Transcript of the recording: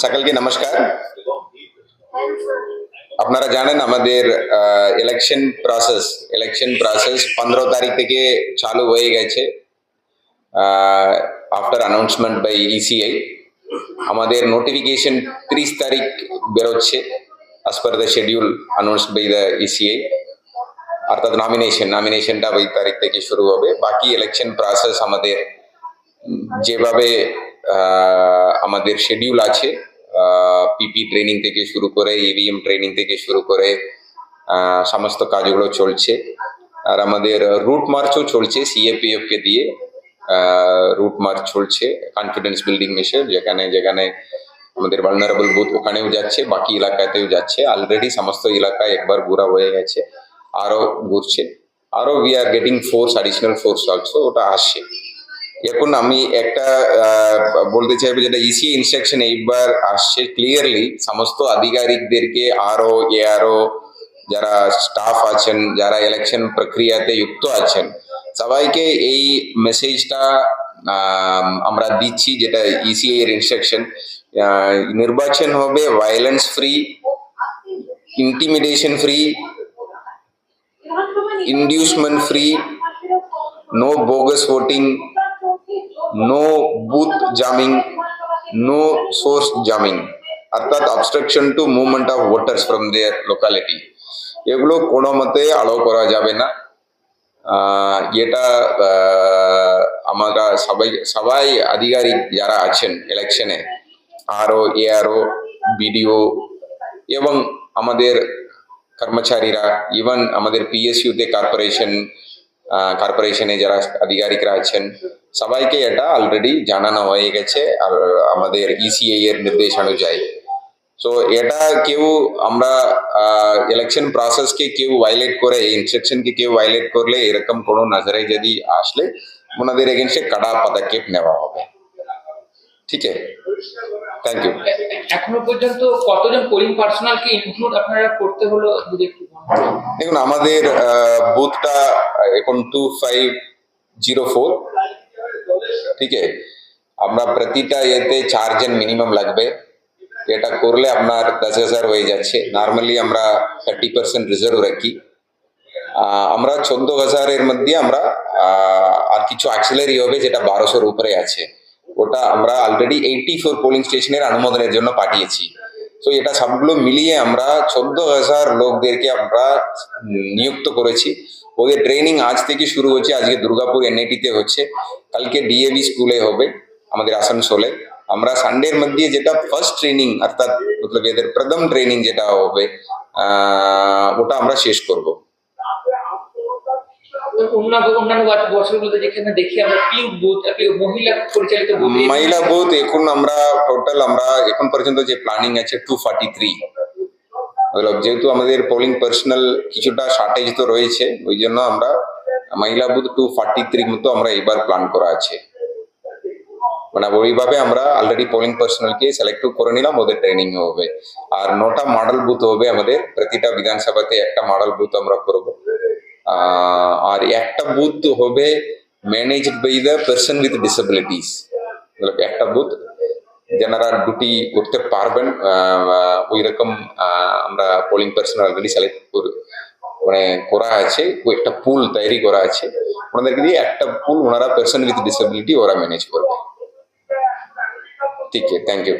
সকলকে নমস্কার। আপনারা জানেন আমাদের ইলেকশন প্রসেস 15 তারিখ থেকে চালু হয়ে গেছে। আফটার অ্যানাউন্সমেন্ট বাই ইসিআই আমাদের নোটিফিকেশন 30 তারিখ বেরোচ্ছে as per the schedule announced by the ECI। অর্থাৎ নমিনেশনটা 20 তারিখ থেকে শুরু হবে। বাকি ইলেকশন প্রসেস আমাদের যেভাবে আমাদের শিডিউল আছে, পিপি ট্রেনিং থেকে শুরু করে ইভিএম ট্রেনিং থেকে শুরু করে সমস্ত কাজগুলো চলছে। আর আমাদের রুট মার্চও চলছে, সিএপিএফ কে দিয়ে রুট মার্চ চলছে, কনফিডেন্স বিল্ডিং মেশার, যেখানে যেখানে আমাদের ভালনারেবল বুথ ওখানেও যাচ্ছে, বাকি এলাকাতেও যাচ্ছে। অলরেডি সমস্ত এলাকায় একবার ঘোরা হয়ে গেছে, আরো ঘুরছে, আরো we are getting additional force also, ওটা আসছে। এখন আমি একটা বলতে চাইবো, যেটা ইসি ইনস্ট্রাকশন এইবার আসছে ক্লিয়ারলি সমস্ত আধিকারিকদেরকে, এআরও যারা স্টাফ আছেন, যারা ইলেকশন প্রক্রিয়াতে যুক্ত আছেন, সবাইকে এই মেসেজটা আমরা দিচ্ছি, যেটা ইসিআই এর ইনস্ট্রাকশন। নির্বাচন হবে violence free, intimidation free, inducement free, no bogus voting, no booth jamming, no source jamming, অর্থাৎ obstruction to movement of voters from their locality, এগুলো কোনো মতে অ্যালাউ করা যাবে না। এটা আমরা সবাই আধিকারিক যারা আছেন ইলেকশনে, এআরও, বিডিও এবং আমাদের কর্মচারীরা, ইভেন আমাদের পিএসইউতে কর্পোরেশনে যারা আধিকারিকরা আছেন, সবাইকে এটা অলরেডি জানানো হয়ে গেছে আর আমাদের ইসিআই এর নির্দেশ অনুযায়ী। তো এটা কেউ আমরা ইলেকশন প্রসেসকে কেউ ভায়োলেট করে, ইনস্ট্রাকশনকে কেউ ভায়োলেট করলে, এরকম কোনো নজরে যদি আসলে ওনাদের এগেইনস্টে কড়া পদক্ষেপ নেওয়া হবে। ঠিক আছে, থ্যাংক ইউ। এখনো পর্যন্ত কতজন পোলিং পার্সোনালকে ইনক্লুড আপনারা করতে হলো যদি একটু বলেন। দেখুন, আমাদের বুথটা এখন 2504, ঠিক আছে। আমরা প্রতিটা এতে 4 জন মিনিমাম লাগবে। এটা করলে আপনার 10,000 হয়ে যাচ্ছে। নর্মালি আমরা 30% রিজার্ভ রাখি। আমরা 14,000 এর মধ্যে আমরা আর কিছু অ্যাক্সিলারি হবে, যেটা 1200-এর উপরে আছে, ওটা আমরা অলরেডি 84 পোলিং স্টেশনের অনুমোদনের জন্য পাঠিয়েছি। তো এটা সবগুলো মিলিয়ে আমরা 14,000 লোকদেরকে আমরা নিযুক্ত করেছি। ওদের ট্রেনিং আজ থেকে শুরু হচ্ছে। আজকে দুর্গাপুর এনআইটিতে হচ্ছে, কালকে ডিএভি স্কুলে হবে আমাদের আসানসোলে। আমরা সানডের মধ্যে যেটা ফার্স্ট ট্রেনিং, অর্থাৎ মতলব এদের প্রথম ট্রেনিং যেটা হবে, ওটা আমরা শেষ করব। মহিলা বুথ এখন আমরা টোটাল এখন পর্যন্ত যে প্ল্যানিং আছে 243। যেহেতু আমাদের পোলিং পার্সোনাল কিছুটা শর্টেজ তো রয়েছে, ওই জন্য আমরা মহিলা বুথ 243 মতো আমরা এবার প্ল্যান করা আছে। মানে ওইভাবে আমরা অলরেডি পোলিং পার্সোনালকে সিলেক্ট করে নিলাম, ওদের ট্রেনিং হবে। আর 9টা মডেল বুথ হবে আমাদের, প্রতিটা বিধানসভাতে একটা মডেল বুথ আমরা করব। আর একটা বুথ হবে managed by the person with disabilities. একটা বুথ যারা ডিউটি করতে পারবেন, ওই রকম আমরা পোলিং পার্সোনাল অলরেডি সিলেক্ট মানে করা আছে। একটা পুল তৈরি করা আছে, ওনাদেরকে দিয়ে একটা পুল, ওনারা পারসন উইথ ডিসেবিলিটি ওরা ম্যানেজ করবে। ঠিক আছে, থ্যাংক ইউ।